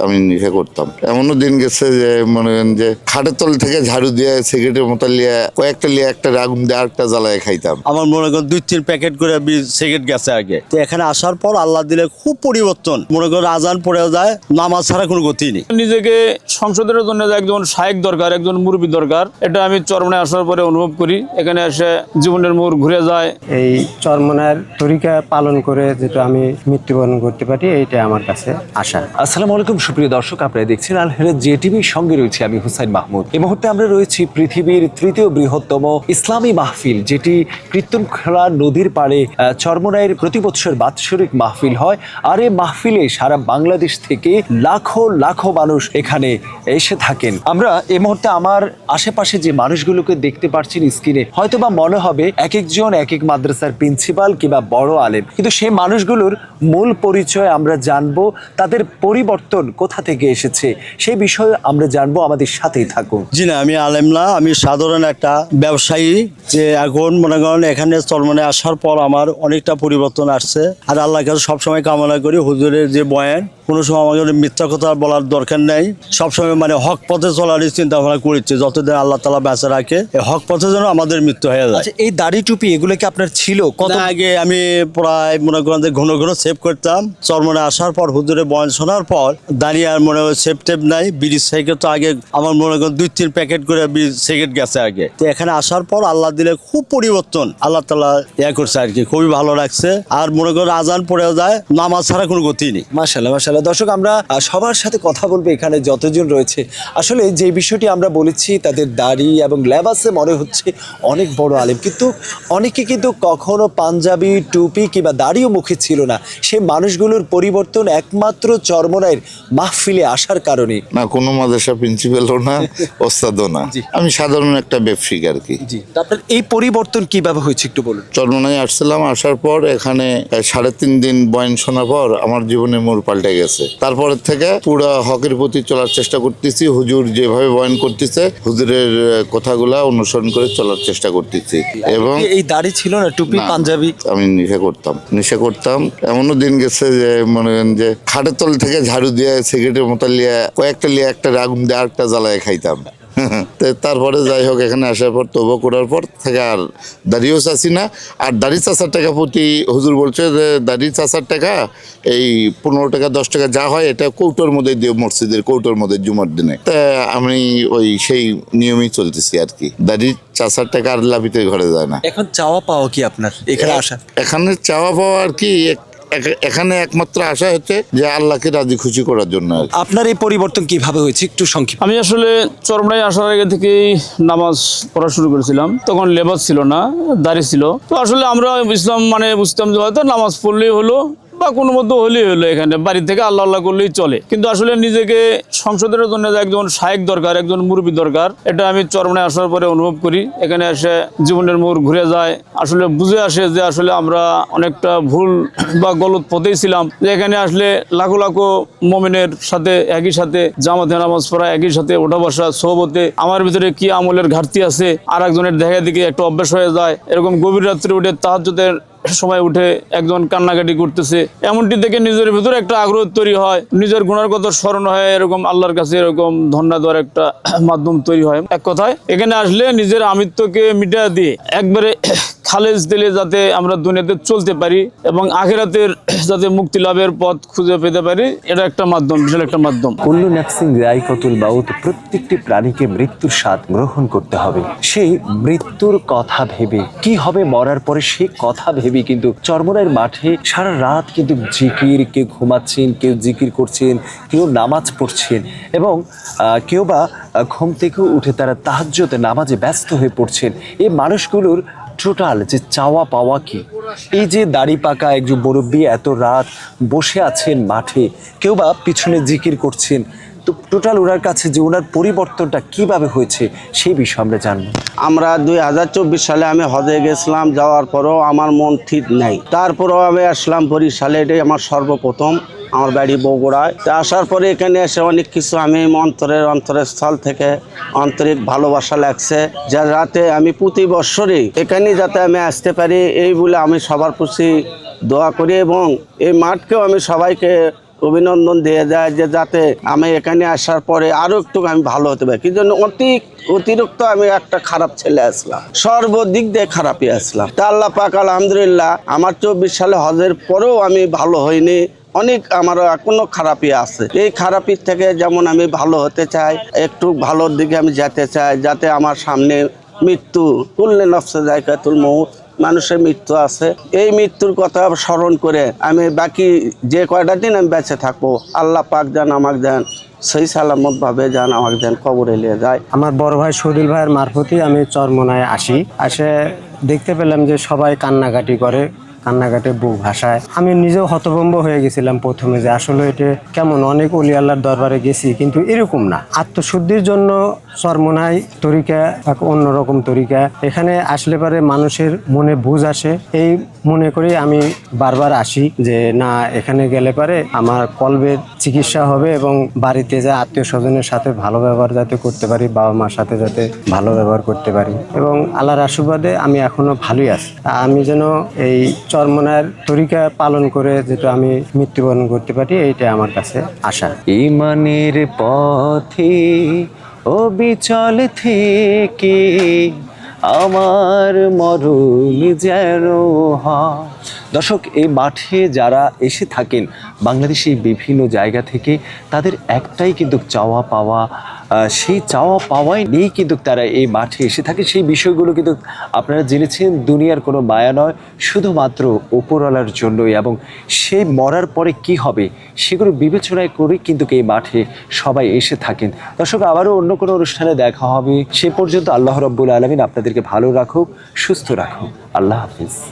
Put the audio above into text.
আমি নেশা করতাম। এমনও দিন গেছে যে মনে করেন যে খাটের তল থেকে ঝাড়ু দিয়ে সিগারেটের মতো লিয়ে কয়েকটা লিয়ে একটা আগুন দিয়ে আরেকটা জ্বালায় খাইতাম। আমার মনে করেন 2-3 প্যাকেট করে সিগারেট গেছে আগে। তো এখানে আসার পর আল্লাহ দিলে খুব পরিবর্তন। মনে করেন আজান পড়ে যায়, নামাজ ছাড়া কোনো গতি নেই। নিজেকে সংসদের জন্য একজন শায়েক দরকার, একজন মুরব্বী দরকার, এটা আমি চরমনায় আসার পরে অনুভব করি। এখানে এসে জীবনের মোড় ঘুরে যায়। এই চরমনার তরিকা পালন করে যেটা আমি মৃত্যুবরণ করতে পারি, এইটা আমার কাছে আশা। আসসালামু আলাইকুম সুপ্রিয় দর্শক, আপনারা দেখছেন আল হেরাত জেটিভির সঙ্গে রয়েছে আমি হুসাইন মাহমুদ। এই মুহূর্তে আমরা রয়েছি পৃথিবীর তৃতীয় বৃহত্তম ইসলামী মাহফিল, যেটি কীর্তনখোলা নদীর পাড়ে চরমনাইয়ের প্রতি বছর বাৎসরিক মাহফিল হয়। আর এই মাহফিলে সারা বাংলাদেশ থেকে লাখো লাখো মানুষ এখানে এসে থাকেন। আমরা এই মুহূর্তে আমার আশেপাশে যে মানুষগুলোকে দেখতে পাচ্ছেন স্ক্রিনে, হয়তো বা মনে হবে এক একজন এক এক মাদ্রাসার প্রিন্সিপাল কিংবা বড় আলেম, কিন্তু সেই মানুষগুলোর মূল পরিচয় আমরা জানবো, তাদের পরিবর্তন কোথা থেকে এসেছে সেই বিষয়ে আমরা জানবো। আমাদের সাথেই থাকুন। জি না, আমি আলেম না, আমি সাধারণ একটা ব্যবসায়ী। যে এখন মনে করেন এখানে চরমনায় আসার পর আমার অনেকটা পরিবর্তন আসছে। আর আল্লাহর কাছে সবসময় কামনা করি হুজুরের যে বয়ান, কোনো সময় আমাদের মিথ্যা কথা বলার দরকার নেই। সবসময় মানে হক পথে চলারই চিন্তা ভাবনা করেছে, যতদিন আল্লাহ তাআলা বেঁচে রাখে এই হক পথে যেন আমাদের মৃত্যু হয়ে যায়। আচ্ছা, এই দাড়ি টুপি এগুলো কি আপনার ছিল? কত আগে আমি প্রায় মনে করেন যে ঘন ঘন সেভ করতাম। চরমনায় আসার পর হুজুরের বয়ান শোনার পর দাঁড়িয়ে আর মনে হয় সেভ টেপ নাই। বিড়ি সিগারেট তো আগে আমার মনে করেন 2-3 প্যাকেট করে সিগারেট গেছে আগে। তো এখানে আসার পর আল্লাহ দিলে খুব পরিবর্তন, আল্লাহ তাআলা করছে আর কি, খুবই ভালো লাগছে। আর মনে করেন আজান পড়ে যায়, নামাজ ছাড়া কোনো গতি নেই। মাশাআল্লাহ মাশাআল্লাহ। দর্শক, আমরা সবার সাথে কথা বলবো এখানে যতজন রয়েছে। আসলে যে বিষয়টি আমরা বলেছি, তাদের দাড়ি এবং লেবাসে মনে হচ্ছে অনেক বড় আলেম, কিন্তু অনেকে কিন্তু কখনো পাঞ্জাবি টুপি কিংবা দাড়িও মুখে ছিল না। সেই মানুষগুলোর পরিবর্তন একমাত্র চরমনাইয়ের মাহফিলে আসার কারণে। না, কোনো মাদ্রাসা প্রিন্সিপালও না, ওস্তাদও না, আমি সাধারণ একটা ব্যবসায়িক আর কি। জি, আপনার এই পরিবর্তন কিভাবে হয়েছে একটু বলুন। চরমনায় আসছিলাম, আসার পর এখানে 3.5 দিন বয়ান শোনার পর আমার জীবনের মোড় পাল্টে গেছে। তারপরের থেকে পুরো হকের প্রতি চলার চেষ্টা করতেছি। হুজুর যেভাবে বয়ান করতেছে, হুজুরের কথাগুলা অনুসরণ করে চলার চেষ্টা করতেছি। এবং এই দাড়ি ছিল না, টুপি না, পাঞ্জাবি? আমি নেশা করতাম। এমনও দিন গেছে যে মনে করেন যে খাটের তল থেকে ঝাড়ু দিয়ে সিগারেটের মতো লিয়ে কয়েকটা লিয়ে একটা আগুন দিয়ে আরেকটা জ্বালায় খাইতাম। তারপরে যাই হোক, এখানে আসার পর তওবা করার পর থেকে আর দাড়িও চাচ্ছি না। আর দাড়ি চাচার টাকা প্রতি হুজুর বলছে যে দাড়ি চাচার টাকা এই 15 টাকা 10 টাকা যা হয় এটা কৌটোর মধ্যে দিও, মসজিদের কৌটোর মধ্যে জুমার দিনে। তা আমি ওই সেই নিয়মেই চলতেছি আর কি। দাড়ি চাচার টাকা আর লাভিতে ঘরে যায় না। এখন চাওয়া পাওয়া কি আপনার এখানে আসা? এখানে চাওয়া পাওয়া আর কি, এখানে একমাত্র আশা হচ্ছে যে আল্লাহকে রাজি খুশি করার জন্য। আপনার এই পরিবর্তন কিভাবে হয়েছে একটু সংক্ষিপ্ত? আমি আসলে চরমনায় আসার আগে থেকেই নামাজ পড়া শুরু করেছিলাম। তখন লেবাস ছিল না, দাড়ি ছিল। তো আসলে আমরা ইসলাম মানে বুঝতাম যে হয়তো নামাজ পড়লেই হলো বা কোনো মতো হলেই হলো, এখানে বাড়ি থেকে আল্লাহ আল্লাহ করলেই চলে। কিন্তু আসলে নিজেকে সংসদের জন্য একজন শায়েক দরকার, একজন মুরব্বী দরকার, এটা আমি চরমনায় আসার পরে অনুভব করি। এখানে এসে জীবনের মোড় ঘুরে যায়। আসলে বুঝে আসে যে আসলে আমরা অনেকটা ভুল বা গলত পথেই ছিলাম। যে এখানে আসলে লাখো লাখো মুমিনের সাথে একই সাথে জামাতে নামাজ পড়া, একই সাথে ওঠা বসা, সোহবতে আমার ভিতরে কি আমলের ঘাটতি আছে আর একজনের দেখা দিকে একটা অভ্যাস হয়ে যায়। এরকম গভীর রাত্রে উঠে তাহাজ্জুদের সময় উঠে একজন কান্নাকাটি করতেছে, এমনটি দেখে নিজের ভিতরে একটা আগ্রহ তৈরি হয়। নিজের গুনার কথা স্মরণ হয়, এরকম আল্লাহর কাছে এরকম ধন্যবাদ দেওয়ার একটা মাধ্যম তৈরি হয়। এক কথায় এখানে আসলে নিজের আমিত্বকে মিটা দিয়ে একবারে খালেজ দিলে যাতে আমরা দুনিয়াতে চলতে পারি এবং আখিরাতের যাতে মুক্তি লাভের পথ খুঁজে পেতে পারি, এটা একটা মাধ্যম, বিশাল একটা মাধ্যম। কুল্লু নাফসিন যায়কাতুল মাউত, প্রত্যেকটি প্রাণীকে মৃত্যুর স্বাদ গ্রহণ করতে হবে। সেই মৃত্যুর কথা ভেবে, কি হবে মরার পরে সেই কথা ভেবে কিন্তু চরমনাইয়ের মাঠে সারা রাত কিন্তু জিকির, কেউ ঘুমাচ্ছেন, কেউ জিকির করছেন, কেউ নামাজ পড়ছেন এবং কেউ বা ঘুম থেকে উঠে তারা তাহাজ্জুদে নামাজে ব্যস্ত হয়ে পড়ছেন। এই মানুষগুলোর টোটাল যে চাওয়া পাওয়া কি? এই যে দাড়ি পাকা একজন মুরব্বী এত রাত বসে আছেন মাঠে, কেউ বা পিছনে জিকির করছেন, তো টোটাল ওনার কাছে যে ওনার পরিবর্তনটা কিভাবে হয়েছে সেই বিষয়ে আমরা জানবো। আমরা 2024 সালে আমি হজে গেছিলাম, যাওয়ার পরও আমার মন ঠিক নেই। তারপরেও আমি আসলাম বরিশালে, এটাই আমার সর্বপ্রথম। আমার বাড়ি বগুড়ায়। তা আসার পরে এখানে এসে অনেক কিছু আমি অন্তরের স্থল থেকে আন্তরিক ভালোবাসা লাগছে, যার রাতে আমি প্রতি বছরই এখানে যাতে আমি আসতে পারি এই বলে আমি সবার প্রতি দোয়া করি এবং এই মাঠকেও আমি সবাইকে অভিনন্দন দিয়ে যায় যে যাতে আমি এখানে আসার পরে আরো একটু আমি ভালো হতে পারি। কি জন্য অতিরিক্ত আমি একটা খারাপ ছেলে আসলাম, সর্বদিক দিয়ে খারাপই আসলাম। তা আল্লাহ পাক আলহামদুলিল্লাহ আমার 24 সালে হজের পরেও আমি ভালো হইনি, অনেক আমার এখনো খারাপই আছে। এই খারাপির থেকে যেমন আমি ভালো হতে চাই, একটু ভালোর দিকে আমি যেতে চাই, যাতে আমার সামনে মৃত্যু, কুল্লে নফসে যায়কাতুল মউত, মানুষের মৃত্যু আছে, এই মৃত্যুর কথা স্মরণ করে আমি বাকি যে কয়টা দিন আমি বেঁচে থাকবো, আল্লাহ পাক যেন আমাকে দেন সেই সালামত ভাবে যেন আমাকে দেন কবরে নিয়ে যায়। আমার বড় ভাই শহীদুল ভাইয়ের মারফতই আমি চরমোনায় আসে দেখতে পেলাম যে সবাই কান্নাকাটি করে, কান্নাকাটি বুক ভাসায়। আমি নিজেও হতভম্ব হয়ে গেছিলাম প্রথমে যে আসলে এটা কেমন, অনেক অলি আল্লাহর দরবারে গেছি কিন্তু এরকম না। আত্মশুদ্ধির জন্য চরমোনাই তরিকা এক অন্যরকম তরিকা, এখানে আসলে পারে মানুষের মনে বুঝ আসে, এই মনে করি আমি বারবার আসি যে না এখানে গেলে পারে আমার কলবের চিকিৎসা হবে এবং বাড়িতে যা আত্মীয় স্বজনের সাথে ভালো ব্যবহার যাতে করতে পারি, বাবা মার সাথে যাতে ভালো ব্যবহার করতে পারি এবং আল্লাহর আশীর্বাদে আমি এখনো ভালোই আছি। আমি যেন এই চরমোনার তরিকা পালন করে যেটা আমি মৃত্যুবরণ করতে পারি, এইটা আমার কাছে আশা। ইমানের পথে অবিচল থেকে আমার মরণ যেন হয়। দর্শক, এই মাঠে যারা এসে থাকেন বাংলাদেশের বিভিন্ন জায়গা থেকে, তাদের একটাই কিন্তু চাওয়া পাওয়া, সেই চাওয়া পাওয়াই নিয়েই কিন্তু তারা এই মাঠে এসে থাকে। সেই বিষয়গুলো কিন্তু আপনারা জেনেছেন, দুনিয়ার কোনো মায়া নয়, শুধুমাত্র উপরওয়ালার জন্যই, এবং সেই মরার পরে কি হবে সেগুলো বিবেচনায় করে কিন্তু এই মাঠে সবাই এসে থাকেন। দর্শক, আবারও অন্য কোনো অনুষ্ঠানে দেখা হবে। সে পর্যন্ত আল্লাহ রাব্বুল আলামিন আপনাদেরকে ভালো রাখুক, সুস্থ রাখুক। আল্লাহ হাফিজ।